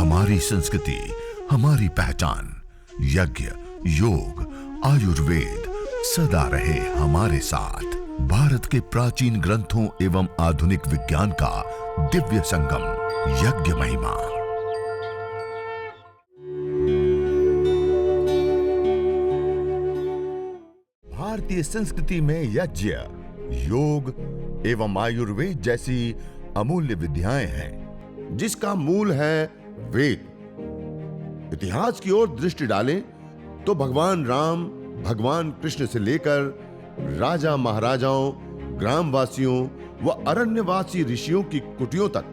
हमारी संस्कृति, हमारी पहचान। यज्ञ, योग, आयुर्वेद सदा रहे हमारे साथ। भारत के प्राचीन ग्रंथों एवं आधुनिक विज्ञान का दिव्य संगम, यज्ञ महिमा। भारतीय संस्कृति में यज्ञ, योग एवं आयुर्वेद जैसी अमूल्य विद्याएं हैं, जिसका मूल है वेद। इतिहास की ओर दृष्टि डालें तो भगवान राम, भगवान कृष्ण से लेकर राजा महाराजाओं, ग्रामवासियों व अरण्यवासी ऋषियों की कुटियों तक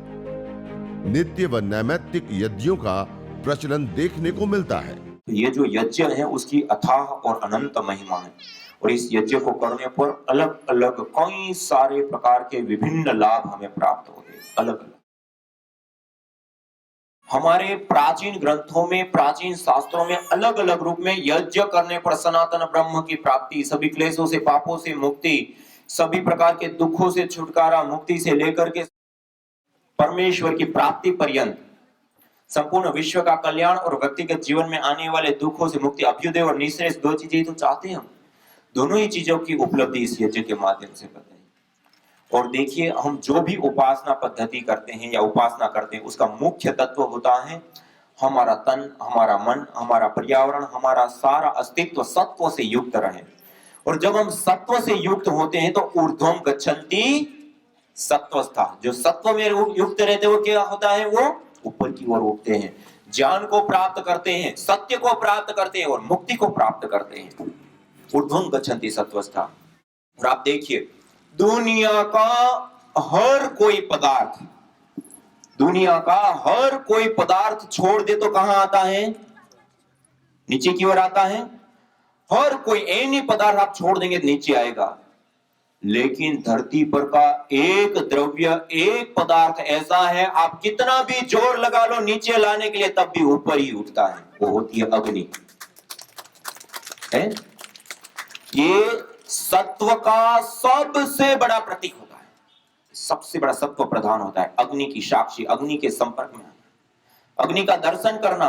नित्य व नैमित्तिक यज्ञों का प्रचलन देखने को मिलता है। ये जो यज्ञ है उसकी अथाह और अनंत महिमा है, और इस यज्ञ को करने पर अलग अलग कई सारे प्रकार के विभिन्न लाभ हमें प्राप्त होते हैं। अलग अलग हमारे प्राचीन ग्रंथों में, प्राचीन शास्त्रों में अलग अलग रूप में यज्ञ करने पर सनातन ब्रह्म की प्राप्ति, सभी क्लेशों से, पापों से मुक्ति, सभी प्रकार के दुखों से छुटकारा, मुक्ति से लेकर के परमेश्वर की प्राप्ति पर्यंत संपूर्ण विश्व का कल्याण और व्यक्तिगत जीवन में आने वाले दुखों से मुक्ति, अभ्युदय और निःश्रेष, दो चीजें तो चाहते हैं हम। दोनों ही चीजों की उपलब्धि इस यज्ञ के माध्यम से करते हैं। और देखिए, हम जो भी उपासना पद्धति करते हैं या उपासना करते हैं, उसका मुख्य तत्व होता है हमारा तन, हमारा मन, हमारा पर्यावरण, हमारा सारा अस्तित्व सत्व से युक्त रहे। और जब हम सत्व से युक्त होते हैं तो ऊर्ध्वम गच्छन्ति सत्वस्था। जो सत्व में युक्त रहते वो क्या होता है? वो ऊपर की ओर उठते हैं, ज्ञान को प्राप्त करते हैं, सत्य को प्राप्त करते हैं और मुक्ति को प्राप्त करते हैं। ऊर्ध्वम गच्छन्ति सत्वस्था। और आप देखिए, दुनिया का हर कोई पदार्थ, दुनिया का हर कोई पदार्थ छोड़ दे तो कहां आता है? नीचे की ओर आता है। हर कोई एनी पदार्थ आप छोड़ देंगे तो नीचे आएगा। लेकिन धरती पर का एक द्रव्य, एक पदार्थ ऐसा है, आप कितना भी जोर लगा लो नीचे लाने के लिए, तब भी ऊपर ही उठता है। वो होती है अग्नि। है? ये सत्व का सबसे बड़ा प्रतीक होता है, सबसे बड़ा सत्व प्रधान होता है। अग्नि की साक्षी, अग्नि के संपर्क में आना, अग्नि का दर्शन करना,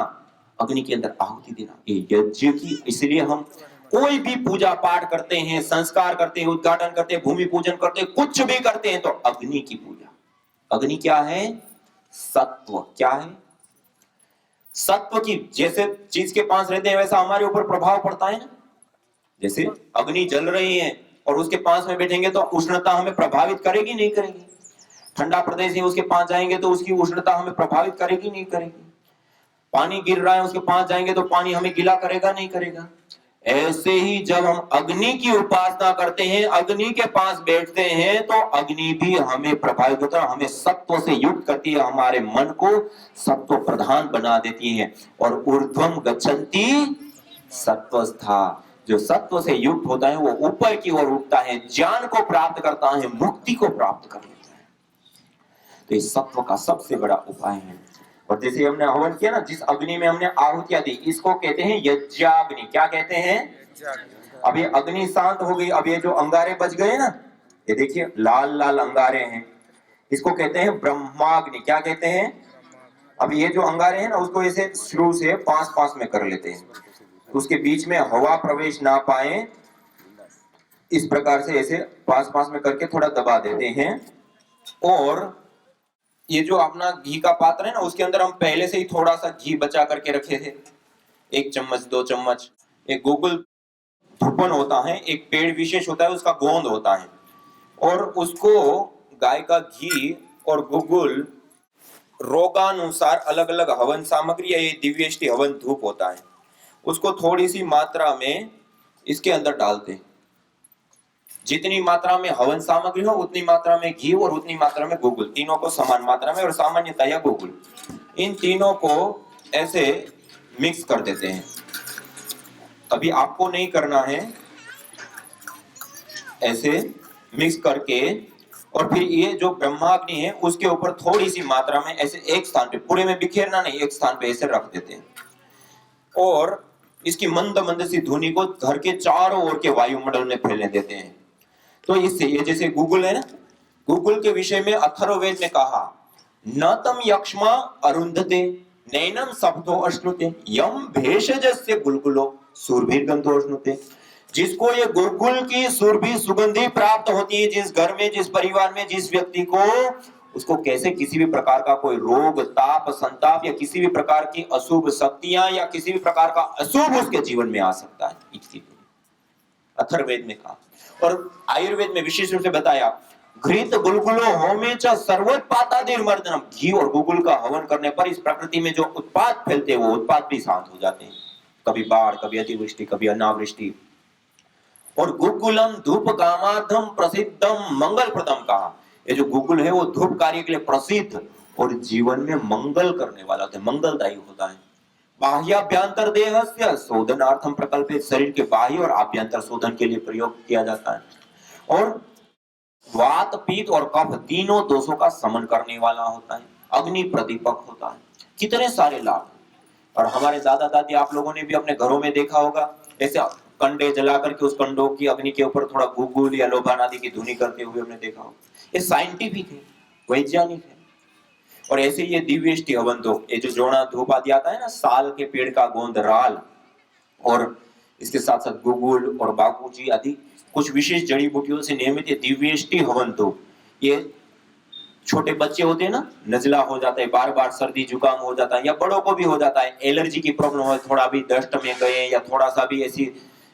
अग्नि के अंदर आहुति देना, ये यज्ञ की। इसलिए हम कोई भी पूजा पाठ करते हैं, संस्कार करते हैं, उद्घाटन करते हैं, भूमि पूजन करते हैं, कुछ भी करते हैं तो अग्नि की पूजा। अग्नि क्या है? सत्व। क्या है? सत्व की जैसे चीज के पास रहते हैं वैसा हमारे ऊपर प्रभाव पड़ता है ना। जैसे अग्नि जल रही है और उसके पास में बैठेंगे तो उष्णता हमें प्रभावित करेगी? नहीं करेगी। ठंडा प्रदेश है, उसके पास जाएंगे तो उसकी उष्णता हमें प्रभावित करेगी? नहीं करेगी। पानी गिर रहा है, उसके पास जाएंगे तो पानी हमें गीला करेगा? नहीं करेगा। ऐसे ही जब हम अग्नि की उपासना करते हैं, अग्नि के पास बैठते हैं तो अग्नि भी हमें प्रभावित होता है, हमें सत्व से युक्त करती है, हमारे मन को सत्व प्रधान बना देती है। और ऊर्ध्वम गच्छन्ति सत्वस्था। जो सत्व से युक्त होता है वो ऊपर की ओर उठता है, ज्ञान को प्राप्त करता है, मुक्ति को प्राप्त कर लेता है। तो इस सत्व का सबसे बड़ा उपाय है। और जैसे हमने हवन किया ना, जिस अग्नि में हमने आहुतियां दी, इसको कहते हैं यज्ञाग्नि। क्या कहते हैं? अब ये अग्नि शांत हो गई, अब ये जो अंगारे बच गए ना, ये देखिए लाल लाल अंगारे हैं, इसको कहते हैं ब्रह्माग्नि। क्या कहते हैं? अब ये जो अंगारे हैं ना, उसको ऐसे शुरू से पास पास में कर लेते हैं, उसके बीच में हवा प्रवेश ना पाए, इस प्रकार से ऐसे पास पास में करके थोड़ा दबा देते हैं। और ये जो अपना घी का पात्र है ना, उसके अंदर हम पहले से ही थोड़ा सा घी बचा करके रखे थे, 1 चम्मच 2 चम्मच। एक गुगुल धूपन होता है, एक पेड़ विशेष होता है, उसका गोंद होता है, और उसको गाय का घी और गुगुल रोगानुसार अलग अलग हवन सामग्री, या ये दिव्यष्टि हवन धूप होता है, उसको थोड़ी सी मात्रा में इसके अंदर डालते हैं। जितनी मात्रा में हवन सामग्री हो उतनी मात्रा में घी और उतनी मात्रा में गुगुल, तीनों को समान मात्रा में, और सामान्यतया गुगुल, इन तीनों को ऐसे मिक्स कर देते हैं। अभी आपको नहीं करना है, ऐसे मिक्स करके, और फिर ये जो ब्रह्माग्नि है उसके ऊपर थोड़ी सी मात्रा में ऐसे एक स्थान पे, पूरे में बिखेरना नहीं, एक स्थान पे ऐसे रख देते हैं। और इसकी मंद मंद सी धुनी को घर के चारों ओर के वायुमंडल में फैलने देते हैं। तो इससे ये जैसे गूगल है ना, गूगल के विषय में अथर्ववेद ने कहा, न तम यक्ष्मा अरुंधते नैनम सप्तो अश्नुते यम भेषजस्य गुलगुलो सुरभिर्गंधो अश्नुते। जिसको ये गुलगुल की सुरभि सुगंधि प्राप्त होती है, जिस घर में, जिस परिवार में, जिस व्यक्ति को, उसको कैसे किसी भी प्रकार का कोई रोग, ताप, संताप या किसी भी प्रकार की अशुभ शक्तियां या किसी भी प्रकार का अशुभ उसके जीवन में आ सकता है। अथर्ववेद में कहा और आयुर्वेद में विशेष रूप से बताया, घृत गुलगुलो होमे च सर्वोत्पातादिर मर्दनम। घी और गुलगुल का हवन करने पर इस प्रकृति में जो उत्पात फैलते हैं वो उत्पात भी शांत हो जाते हैं। कभी बाढ़, कभी अतिवृष्टि, कभी अनावृष्टि। और गुगुलम धूप कामार्थम प्रसिद्धम मंगल प्रदम कहा। ये जो गुगुल है वो धूप कार्य के लिए प्रसिद्ध और जीवन में मंगल करने वाला होता है, मंगलदायी होता है। बाह्याभ्यंतर देहस्य शोधनार्थम प्रकल्पित, शरीर के बाह्य और आभ्यंतर शोधन के लिए प्रयोग किया जाता है। और वात, पित्त और कफ तीनों दोषों का समन करने वाला होता है, अग्नि प्रदीपक होता है। कितने सारे लाभ। और हमारे दादा दादी आप लोगों ने भी अपने घरों में देखा होगा, ऐसे कंडे जला करके उस कंडों की अग्नि के ऊपर थोड़ा गुगुल या लोबान आदि की धुनी करते हुए हमने देखा होगा। ये साइंटिफिक है, वैज्ञानिक है। और ऐसे ये दिव्यष्टि हवन, तो ये जो जोड़ा धूप आदि आता है ना, साल के पेड़ का गोंद राल और इसके साथ साथ गुगुल और बागूजी आदि कुछ विशेष जड़ी बूटियों से नियमित ये दिव्यष्टि हवन, तो ये छोटे बच्चे होते हैं ना, नजला हो जाता है, बार बार सर्दी जुकाम हो जाता है, या बड़ों को भी हो जाता है, एलर्जी की प्रॉब्लम हो, थोड़ा भी डस्ट में गए या थोड़ा सा भी ऐसी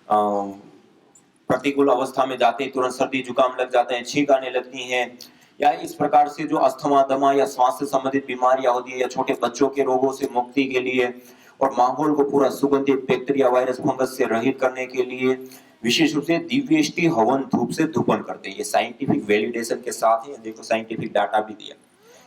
प्रतिकूल अवस्था में जाते हैं, तुरंत सर्दी जुकाम लग जाते हैं, छींक आने लगती हैं, या इस प्रकार से जो अस्थमा, दमा या श्वास से संबंधित बीमारियां होती है, या छोटे बच्चों के रोगों से मुक्ति के लिए और माहौल को पूरा सुगंधित बैक्टीरिया, वायरस, फंगस से रहित करने के लिए विशेष रूप से दिव्यष्टि हवन धूप से धूपन करते हैं। ये साइंटिफिक वैलिडेशन के साथ है, देखो साइंटिफिक डाटा भी दिया।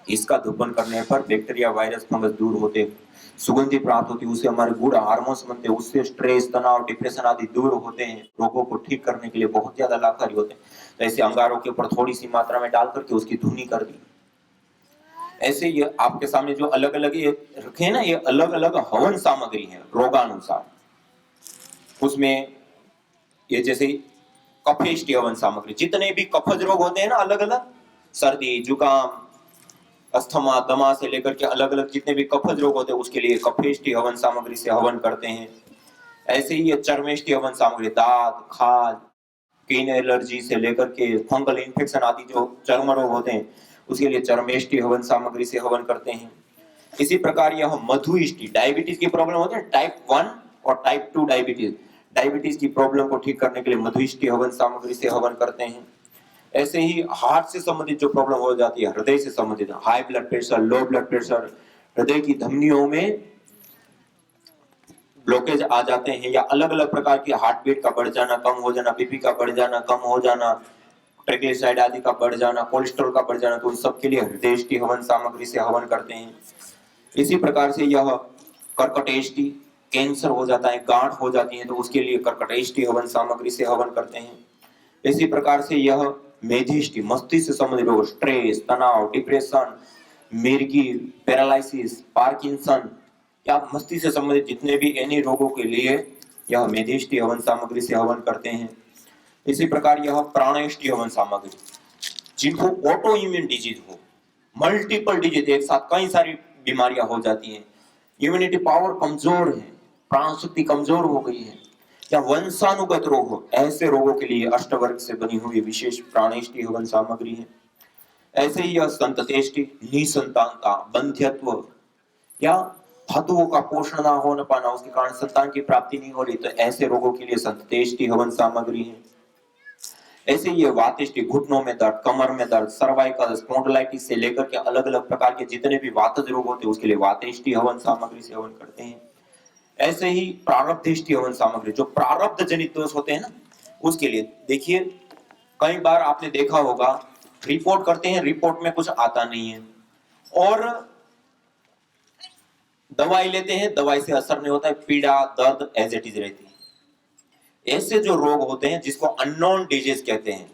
इसका धूपन करने पर बैक्टीरिया, वायरस, फंगस दूर होते, सुगंधि प्राप्त होती, उससे हमारे गुड हार्मोन्स बनते, उससे स्ट्रेस, तनाव, डिप्रेशन आदि दूर होते हैं, रोगों को ठीक करने के लिए बहुत ज्यादा लाभकारी होते हैं। तो ऐसे अंगारों के ऊपर थोड़ी सी मात्रा में डाल करके उसकी धुनी कर दी। ऐसे ये आपके सामने जो अलग अलग ये रखे ना, ये अलग अलग हवन सामग्री है रोगानुसार। उसमें ये जैसे कफेष्टि हवन सामग्री, जितने भी कफज रोग होते हैं ना, अलग अलग सर्दी, जुकाम, अस्थमा, दमा से लेकर के अलग अलग जितने भी कफज रोग होते हैं उसके लिए कफेष्टि हवन सामग्री से हवन करते हैं। ऐसे ही ये चर्मेष्टि हवन सामग्री, दाद, खाज, स्किन एलर्जी से लेकर के फंगल इन्फेक्शन आदि जो चर्म रोग होते हैं उसके लिए चर्मेष्टि हवन सामग्री से हवन करते हैं। इसी प्रकार यह मधुष्टि, डायबिटीज की प्रॉब्लम होती है, टाइप 1 और टाइप 2 डायबिटीज, डायबिटीज की प्रॉब्लम को ठीक करने के लिए मधुष्टि हवन सामग्री से हवन करते हैं। ऐसे ही हार्ट से संबंधित जो प्रॉब्लम हो जाती है, हृदय से संबंधित, high blood pressure, low blood pressure, हृदय की धमनियों में ब्लॉकेज आ जाते हैं, या अलग अलग प्रकार की हार्ट बीट का बढ़ जाना, कम हो जाना, बीपी का बढ़ जाना, कम हो जाना, ट्रिग्लिसराइड आदि का बढ़ जाना, कोलेस्ट्रॉल का बढ़ जाना, तो उन सब के लिए हृदयष्टि हवन सामग्री से हवन करते हैं। इसी प्रकार से यह कर्कटेष्टि, कैंसर हो जाता है, गांठ हो जाती है, तो उसके लिए कर्कटेष्टि हवन सामग्री से हवन करते हैं। इसी प्रकार से यह मेधिष्टि, मस्तिष्क से संबंधित रोग, स्ट्रेस, तनाव, डिप्रेशन, मिर्गी, पैरालिसिस, पार्किंसन या मस्तिष्क से संबंधित जितने भी एनी रोगों के लिए यह मेधिष्टि हवन सामग्री से हवन करते हैं। इसी प्रकार यह प्राणेष्टि हवन सामग्री, जिनको ऑटो इम्यून डिजीज हो, मल्टीपल डिजीज, एक साथ कई सारी बीमारियां हो जाती हैं, इम्यूनिटी पावर कमजोर है, प्राण शक्ति कमजोर हो गई है, या वंशानुगत रोग हो, ऐसे रोगों के लिए अष्टवर्ग से बनी हुई विशेष प्राणेष्टि हवन सामग्री है। ऐसे ही यह संततेष्टि, निसंतानता, बंध्यत्व या धातुओं का पोषण ना हो न पाना, उसके कारण संतान की प्राप्ति नहीं हो रही, तो ऐसे रोगों के लिए संततेष्टि हवन सामग्री है। ऐसे ये वातिष्टि, घुटनों में दर्द, कमर में दर्द, सर्वाइकल, स्पॉन्डिलाइटिस से लेकर के अलग अलग प्रकार के जितने भी वातज रोग होते हैं उसके लिए वातिष्टि हवन सामग्री से हवन करते हैं। ऐसे ही प्रारब्धिष्टि हवन सामग्री, जो प्रारब्ध जनित दोष होते हैं ना, उसके लिए देखिए कई बार आपने देखा होगा, रिपोर्ट करते हैं, रिपोर्ट में कुछ आता नहीं है, और दवाई लेते हैं, दवाई से असर नहीं होता है, पीड़ा, दर्द एज इट इज रहती है। ऐसे जो रोग होते हैं जिसको अननोन डिजीज कहते हैं,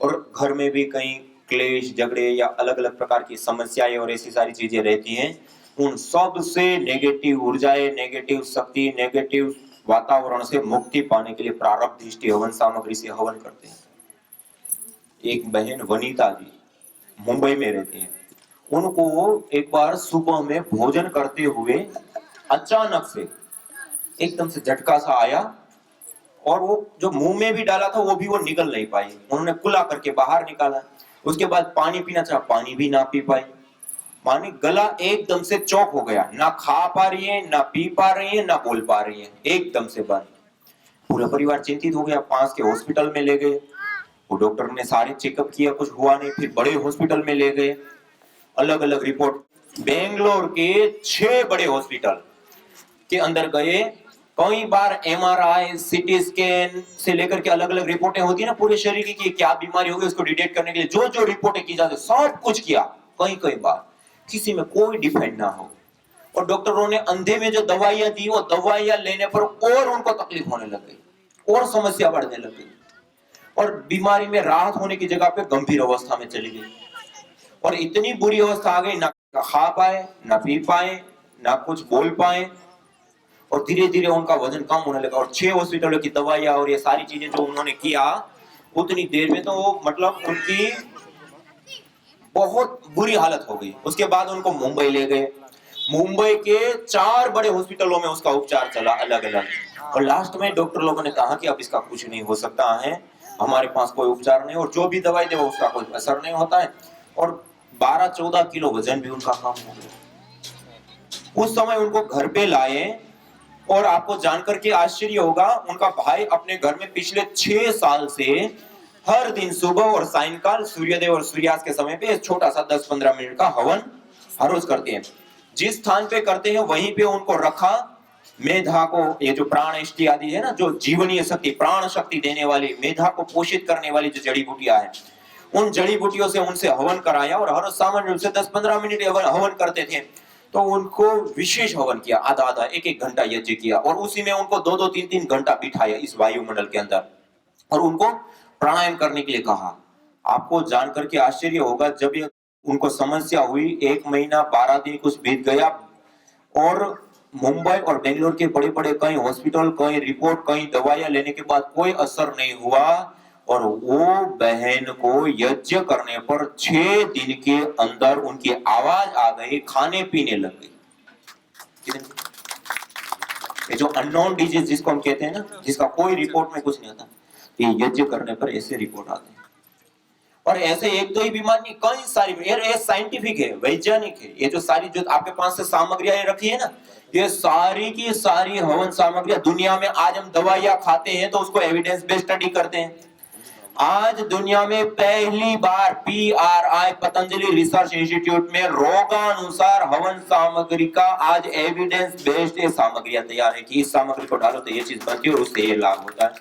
और घर में भी कई क्लेश, झगड़े या अलग अलग प्रकार की समस्याएं और ऐसी सारी चीजें रहती हैं, उन सब से नेगेटिव ऊर्जाएं, नेगेटिव शक्ति, नेगेटिव वातावरण से मुक्ति पाने के लिए प्रारब्धिष्टि हवन सामग्री से हवन करते हैं। एक बहन वनीता जी मुंबई में रहती है, उनको एक बार सुबह में भोजन करते हुए अचानक से एकदम से झटका सा आया और वो जो मुंह में भी डाला था वो भी वो निकल नहीं पाई। उन्होंने कुल्ला करके बाहर निकाला। उसके बाद पानी पीना चाहा, पानी भी ना पी पाई। मानी गला एकदम से चौक हो गया, ना खा पा रही है, ना पी पा रही है, ना बोल पा रही है, एकदम से बंद। पूरा परिवार चिंतित हो गया, पास के हॉस्पिटल में ले गए। वो डॉक्टर ने सारे चेकअप किया, कुछ हुआ नहीं। फिर बड़े हॉस्पिटल में ले गए, अलग अलग रिपोर्ट। बेंगलोर के 6 बड़े हॉस्पिटल के अंदर गए। कई बार एमआरआई, सीटी स्कैन से लेकर के अलग अलग रिपोर्टें होती है ना पूरे शरीर की, क्या बीमारी होगी उसको डिटेक्ट करने के लिए जो जो रिपोर्टें की जाती, सब कुछ किया। कई बार किसी में कोई डिफेक्ट ना हो। और डॉक्टरों ने अंधे में जो दवाइयां दी, वो दवाइयां लेने पर और उनको तकलीफ होने लग गई और समस्या बढ़ने लग गई और बीमारी में राहत होने की जगह पे गंभीर अवस्था में चली गई। और इतनी बुरी अवस्था आ गई, ना खा पाए, ना पी पाए, ना कुछ बोल पाए। और धीरे धीरे उनका वजन कम होने लगा। और 6 हॉस्पिटलों की दवाइयां और ये सारी चीजें जो उन्होंने किया, उतनी देर में तो मतलब उनकी बहुत बुरी हालत हो गई। उसके बाद उनको मुंबई ले गए। मुंबई के 4 बड़े हॉस्पिटलों में उसका उपचार चला अलग अलग। और लास्ट में डॉक्टर लोगों ने कहा कि अब इसका कुछ नहीं हो सकता है, हमारे पास कोई उपचार नहीं, और जो भी दवाई दे वो उसका कोई असर नहीं होता है। और 12-14 किलो वजन भी उनका कम हो गया। उस समय उनको घर पे लाए और आपको जानकर के आश्चर्य होगा, उनका भाई अपने घर में पिछले 6 साल से हर दिन सुबह और सायंकाल सूर्योदय और सूर्यास्त के समय पे छोटा सा 10-15 मिनट का हवन हर रोज करते हैं। जिस स्थान पे करते हैं वहीं पे उनको रखा। मेधा को, ये जो प्राण इष्टि आदि है ना, जो जीवनीय शक्ति, प्राण शक्ति देने वाली, मेधा को पोषित करने वाली जो जड़ी बूटियां हैं, उन जड़ी बूटियों से उनसे हवन कराया। और हर सामान्य रूप से 10-15 मिनट हवन करते थे। तो उनको विशेष हवन किया, आधा 1-1 घंटा यज्ञ किया। और उसी में उनको 2-2, 3-3 घंटा बिठाया इस वायुमंडल के अंदर और उनको प्राणायाम करने के लिए कहा। आपको जानकर के आश्चर्य होगा, जब ये उनको समस्या हुई, 1 महीना 12 दिन कुछ बीत गया और मुंबई और बेंगलोर के बड़े बड़े कई हॉस्पिटल, कई रिपोर्ट, कई दवाइयां लेने के बाद कोई असर नहीं हुआ। और वो बहन को यज्ञ करने पर 6 दिन के अंदर उनकी आवाज आ गई, खाने पीने लग गई। ये जो अननोन डिजीज जिसको हम कहते हैं ना, जिसका कोई रिपोर्ट में कुछ नहीं आता, ये यज्ञ करने पर ऐसे रिपोर्ट आते हैं। और ऐसे एक दो ही बीमार नहीं, कई सारी, ये साइंटिफिक है, वैज्ञानिक है। ये जो सारी जो आपके पास से सामग्रियां रखी है ना, ये सारी की सारी हवन सामग्रियां दुनिया में आज हम दवाइयां खाते हैं तो उसको एविडेंस बेस्ड स्टडी करते हैं। आज दुनिया में पहली बार PRI पतंजलि रिसर्च इंस्टीट्यूट में रोगानुसार हवन सामग्री का आज एविडेंस बेस्ड सामग्रियां तैयार है कि इस सामग्री को डालो तो ये चीज बनती है और उससे ये लाभ होता है।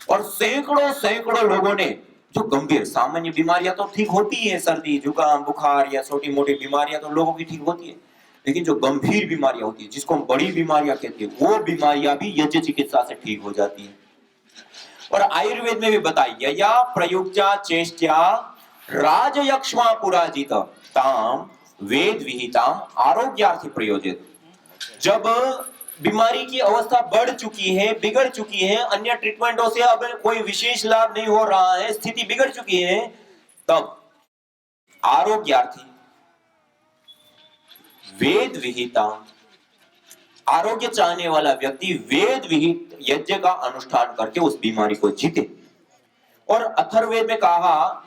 और सैकड़ों लोगों ने, जो गंभीर सामान्य बीमारियां तो ठीक होती है, सर्दी जुकाम बुखार या छोटी मोटी बीमारियां तो लोगों की ठीक होती है, लेकिन जो गंभीर बीमारियां होती है, जिसको हम बड़ी बीमारियां कहते हैं, वो बीमारियां भी यज्ञ चिकित्सा से ठीक हो जाती है। और आयुर्वेद में भी बताइए, या प्रयुक्ता चेष्ट्या राजयक्ष्मा पुराजित ताम वेद विहिताम आरोग्यार्थी प्रयोजित। जब बीमारी की अवस्था बढ़ चुकी है, बिगड़ चुकी है, अन्य ट्रीटमेंटों से अब कोई विशेष लाभ नहीं हो रहा है, स्थिति बिगड़ चुकी है, तब आरोग्यार्थी वेद विहिता, आरोग्य चाहने वाला व्यक्ति वेद विहित यज्ञ का अनुष्ठान करके उस बीमारी को जीते। और अथर्ववेद में कहा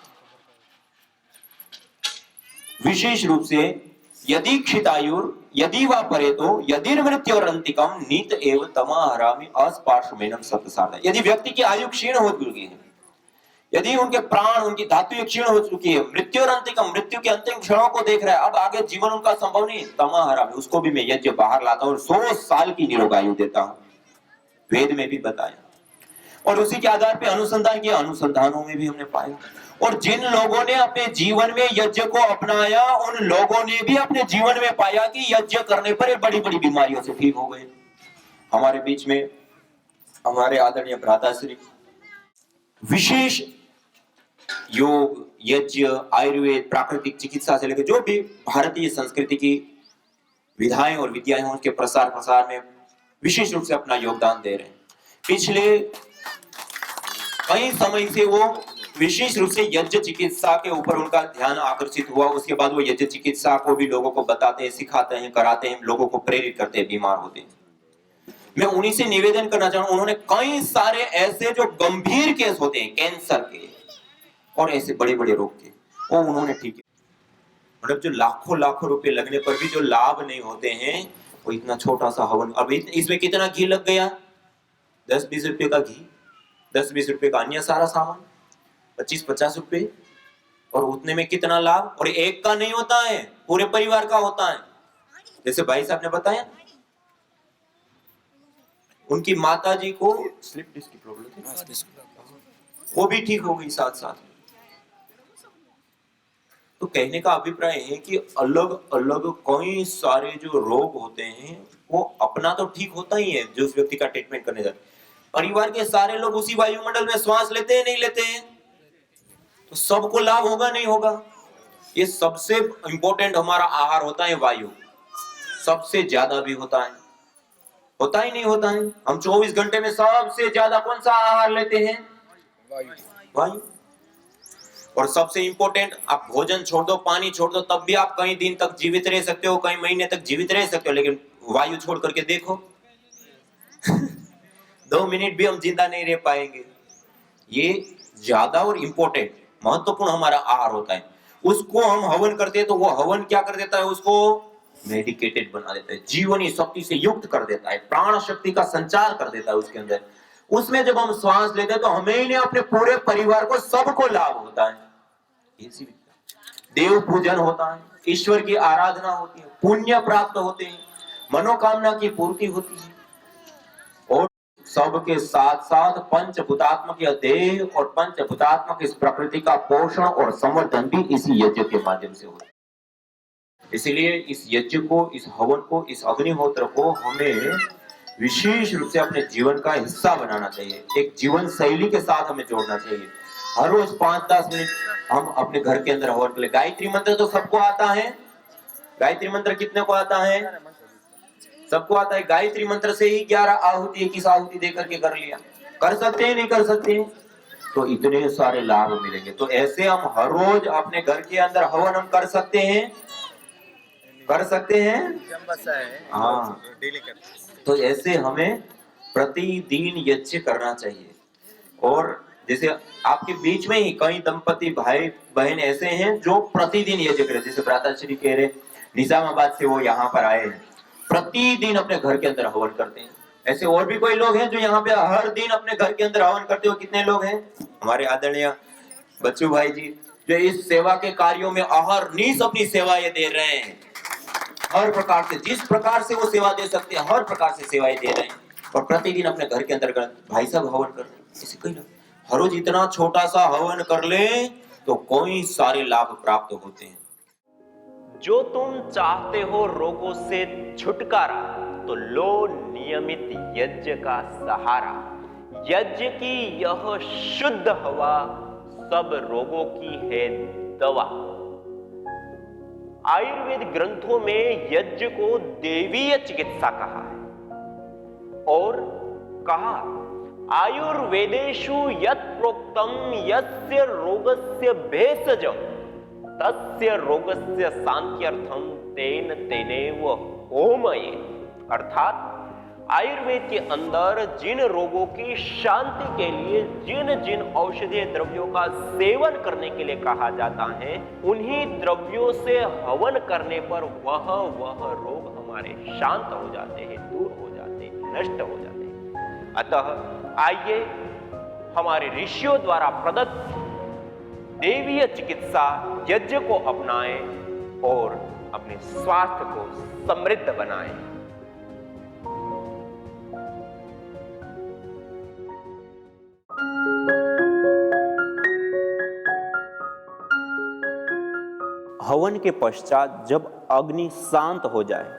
विशेष रूप से, यदि क्षितायुर यदि वा परेतो यदि मृत्योरंतिकम नीत एव तमाहरामि अस्पार्श्वमेनम सप्तसार्ध। यदि व्यक्ति की आयु क्षीण हो चुकी है, यदि उनके प्राण, उनकी धातु क्षीण हो चुकी है, मृत्योरंतिकम, मृत्यु के अंतिम क्षणों को देख रहा है, अब आगे जीवन उनका संभव नहीं, तमाहरामि, उसको भी मैं यज्ञ बाहर लाता हूं और 100 साल की निरोग आयु देता हूं। वेद में भी बताया और उसी के आधार पर अनुसंधान किया, अनुसंधानों में भी हमने पाया। और जिन लोगों ने अपने जीवन में यज्ञ को अपनाया, उन लोगों ने भी अपने जीवन में पाया कि यज्ञ करने पर बड़ी बड़ी बीमारियों से ठीक हो गए। हमारे बीच में हमारे आदरणीय भ्राताश्री विशेष योग, यज्ञ, आयुर्वेद, प्राकृतिक चिकित्सा से लेकर जो भी भारतीय संस्कृति की विधाएं और विद्याएं हैं, उसके प्रसार में विशेष रूप से अपना योगदान दे रहे हैं। पिछले कई समय से वो विशेष रूप से यज्ञ चिकित्सा के ऊपर उनका ध्यान आकर्षित हुआ। उसके बाद वो यज्ञ चिकित्सा को भी लोगों को बताते हैं, सिखाते हैं, कराते हैं, लोगों को प्रेरित करते हैं, बीमार होते हैं। मैं उन्हीं से निवेदन करना चाहूंगा, उन्होंने कई सारे ऐसे जो गंभीर केस होते हैं, कैंसर के और ऐसे बड़े बड़े रोग के, वो उन्होंने ठीक है। मतलब जो लाखों लाखों रुपए लगने पर भी जो लाभ नहीं होते हैं, वो इतना छोटा सा हवन। अब इसमें कितना घी लग गया, 10-20 रुपए का घी, 10-20 रुपए का अन्य सारा सामान, 25-50 रुपए, और उतने में कितना लाभ। और एक का नहीं होता है, पूरे परिवार का होता है। जैसे भाई साहब ने बताया, उनकी माता जी को स्लिप डिस्क की प्रॉब्लम थी, वो भी ठीक हो गई साथ साथ। तो कहने का अभिप्राय है कि अलग अलग कई सारे जो रोग होते हैं, वो अपना तो ठीक होता ही है जो उस व्यक्ति का ट्रीटमेंट करने जाते, परिवार के सारे लोग उसी वायुमंडल में श्वास लेते हैं नहीं लेते हैं, तो सबको लाभ होगा नहीं होगा। ये सबसे इंपॉर्टेंट हमारा आहार होता है वायु, सबसे ज्यादा भी होता है, होता ही नहीं होता है। हम 24 घंटे में सबसे ज्यादा कौन सा आहार लेते हैं, वायु। और सबसे इंपॉर्टेंट, आप भोजन छोड़ दो, पानी छोड़ दो, तब भी आप कई दिन तक जीवित रह सकते हो, कई महीने तक जीवित रह सकते हो, लेकिन वायु छोड़ करके देखो 2 मिनट भी हम जिंदा नहीं रह पाएंगे। ये ज्यादा और इंपॉर्टेंट महत्वपूर्ण हमारा आहार होता है। उसको हम हवन करते हैं तो वो हवन क्या कर देता है, उसको मेडिकेटेड बना देता है, जीवनी शक्ति से युक्त कर देता है, प्राण शक्ति का संचार कर देता है उसके अंदर। उसमें जब हम श्वास लेते हैं तो हमें ही नहीं, अपने पूरे परिवार को, सबको लाभ होता है। देव पूजन होता है, ईश्वर की आराधना होती है, पुण्य प्राप्त होते हैं, मनोकामना की पूर्ति होती है, और सबके साथ साथ पंचभूतात्मक देह और पंचभूतात्मक इस प्रकृति का पोषण और संवर्धन भी इसी यज्ञ के माध्यम से होता है। इसलिए इस यज्ञ को, इस हवन को, इस अग्निहोत्र को हमें विशेष रूप से अपने जीवन का हिस्सा बनाना चाहिए, एक जीवन शैली के साथ हमें जोड़ना चाहिए। हर रोज 5-10 मिनट हम अपने घर के अंदर हवन करें। गायत्री मंत्र तो सबको आता है, गायत्री मंत्र कितने को आता है, सबको आता है। गायत्री मंत्र से ही 11 आहुति, 21 आहुति देकर के कर लिया, कर सकते हैं नहीं कर सकते हैं, तो इतने सारे लाभ मिलेंगे। तो ऐसे हम हर रोज अपने घर के अंदर हवन हम कर सकते हैं, कर सकते हैं, हाँ। तो ऐसे हमें प्रतिदिन यज्ञ करना चाहिए। और जैसे आपके बीच में ही कई दंपति भाई बहन ऐसे हैं जो प्रतिदिन यज्ञ करे, जैसे भ्राताश्री कह रहे निजामाबाद से वो यहाँ पर आए हैं, प्रतिदिन अपने घर के अंदर हवन करते हैं। ऐसे और भी कोई लोग हैं जो यहाँ पे हर दिन अपने घर के अंदर हवन करते हो, कितने लोग हैं, हमारे आदरणीय बच्चू भाई जी, जो इस सेवा के कार्यों में अहरनिश अपनी सेवाएं दे रहे हैं। हर प्रकार से, जिस प्रकार से वो सेवा दे सकते हैं, हर प्रकार से सेवाएं दे रहे हैं, और प्रतिदिन अपने घर के अंदर भाई साहब हवन कर रहे हैं। इसी कहीं ना हर रोज इतना छोटा सा हवन कर ले तो कोई सारे लाभ प्राप्त होते हैं। जो तुम चाहते हो रोगों से छुटकारा, तो लो नियमित यज्ञ का सहारा। यज्ञ की यह शुद्ध हवा सब रोगों की है दवा। आयुर्वेद ग्रंथों में यज्ञ को देवीय चिकित्सा कहा है, और कहा आयुर्वेदेषु यत् प्रोक्तम यस्य रोगस्य भेषजम तस्य रोगस्य शांत्यर्थम तेन तेनेव होमये। अर्थात आयुर्वेद के अंदर जिन रोगों की शांति के लिए जिन जिन औषधीय द्रव्यों का सेवन करने के लिए कहा जाता है, उन्हीं द्रव्यों से हवन करने पर वह रोग हमारे शांत हो जाते हैं, दूर हो जाते हैं, नष्ट हो जाते हैं। अतः आइए हमारे ऋषियों द्वारा प्रदत्त देवीय चिकित्सा यज्ञ को अपनाएं और अपने स्वास्थ्य को समृद्ध बनाएं। हवन के पश्चात जब अग्नि शांत हो जाए,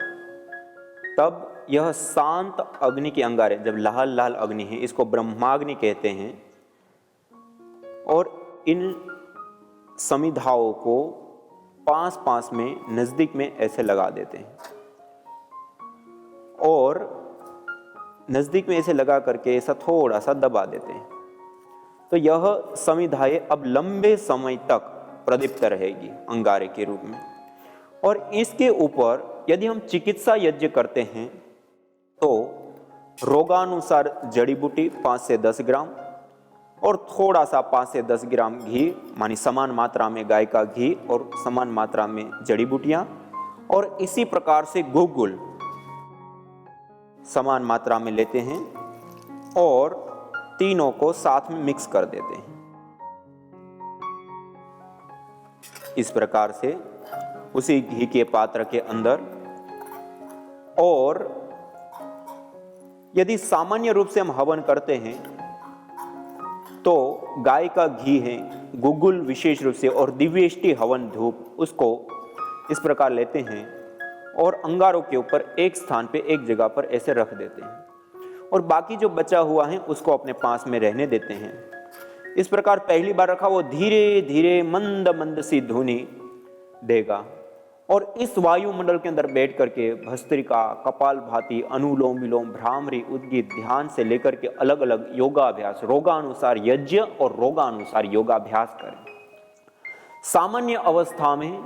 तब यह शांत अग्नि के अंगारे, जब लाल लाल अग्नि है, इसको ब्रह्माग्नि कहते हैं, और इन समिधाओं को पास में नजदीक में ऐसे लगा देते हैं, और नजदीक में ऐसे लगा करके ऐसा थोड़ा सा दबा देते हैं। तो यह समिधाएं अब लंबे समय तक प्रदीप्त रहेगी अंगारे के रूप में। और इसके ऊपर यदि हम चिकित्सा यज्ञ करते हैं तो रोगानुसार जड़ी बूटी 5 से 10 ग्राम और थोड़ा सा 5 से 10 ग्राम घी, मानी समान मात्रा में गाय का घी और समान मात्रा में जड़ी बूटियां, और इसी प्रकार से गुगुल समान मात्रा में लेते हैं और तीनों को साथ में मिक्स कर देते हैं। इस प्रकार से उसी घी के पात्र के अंदर, और यदि सामान्य रूप से हम हवन करते हैं तो गाय का घी है, गुगुल विशेष रूप से, और दिव्येष्टि हवन धूप, उसको इस प्रकार लेते हैं और अंगारों के ऊपर एक स्थान पे एक जगह पर ऐसे रख देते हैं और बाकी जो बचा हुआ है उसको अपने पास में रहने देते हैं। इस प्रकार पहली बार रखा वो धीरे धीरे मंद मंद सी धुनी देगा और इस वायुमंडल के अंदर बैठ करके भस्त्रिका, कपालभाति, अनुलोम विलोम, भ्रामरी, उद्गीत, ध्यान से लेकर के अलग अलग योगाभ्यास, रोगानुसार यज्ञ और रोगानुसार योगाभ्यास करें। सामान्य अवस्था में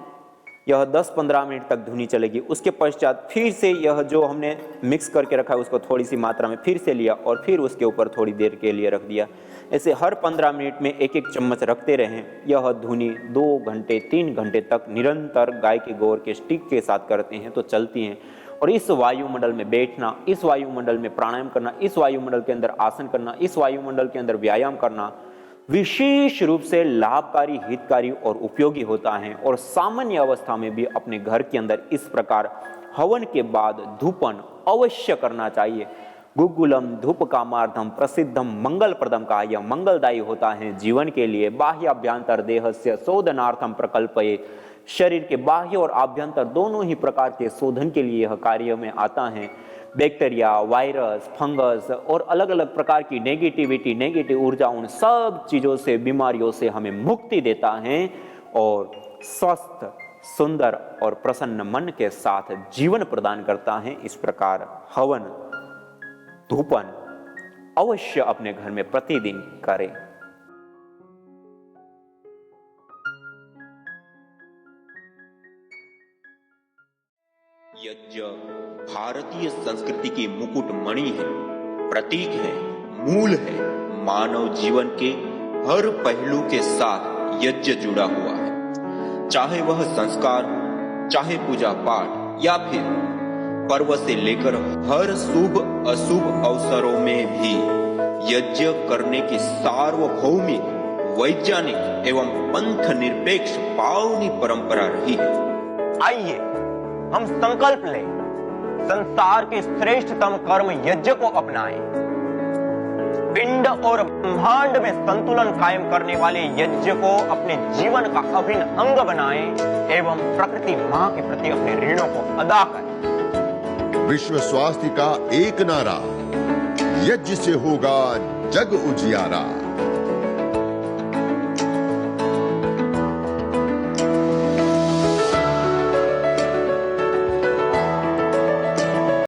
यह 10-15 मिनट तक धुनी चलेगी। उसके पश्चात फिर से यह जो हमने मिक्स करके रखा है उसको थोड़ी सी मात्रा में फिर से लिया और फिर उसके ऊपर थोड़ी देर के लिए रख दिया। ऐसे हर 15 मिनट में एक एक चम्मच रखते रहें। यह धुनी 2 घंटे 3 घंटे तक निरंतर गाय के गोर के स्टिक के साथ करते हैं तो चलती हैं। और इस वायुमंडल में बैठना, इस वायुमंडल में प्राणायाम करना, इस वायुमंडल के अंदर आसन करना, इस वायुमंडल के अंदर व्यायाम करना विशेष रूप से लाभकारी, हितकारी और उपयोगी होता है। और सामान्य अवस्था में भी अपने घर के अंदर इस प्रकार हवन के बाद धूपन अवश्य करना चाहिए। गुगुलम धूप कामार्थम प्रसिद्धम मंगल प्रदम का, यह मंगलदायी होता है जीवन के लिए। बाह्याभ्यंतर देहस्य शोधनार्थम प्रकल्पये, शरीर के बाह्य और आभ्यंतर दोनों ही प्रकार के शोधन के लिए यह कार्य में आता है। बैक्टीरिया, वायरस, फंगस और अलग अलग प्रकार की नेगेटिविटी, नेगेटिव ऊर्जा, उन सब चीजों से, बीमारियों से हमें मुक्ति देता है और स्वस्थ, सुंदर और प्रसन्न मन के साथ जीवन प्रदान करता है। इस प्रकार हवन, धूपन अवश्य अपने घर में प्रतिदिन करें। यज्ञ भारतीय संस्कृति की मुकुट मणि है, प्रतीक है, मूल है। मानव जीवन के हर पहलू के साथ यज्ञ जुड़ा हुआ है, चाहे वह संस्कार, चाहे पूजा पाठ या फिर पर्व से लेकर हर शुभ अशुभ अवसरों में भी यज्ञ करने की सार्वभौमिक, वैज्ञानिक एवं पंथ निरपेक्ष पावनी परंपरा रही है। आइए हम संकल्प लें, संसार के श्रेष्ठतम कर्म यज्ञ को अपनाएं। पिंड और ब्रह्मांड में संतुलन कायम करने वाले यज्ञ को अपने जीवन का अभिन्न अंग बनाएं एवं प्रकृति मां के प्रति अपने ऋणों को अदा करें। विश्व स्वास्थ्य का एक नारा, यज्ञ से होगा जग उजियारा।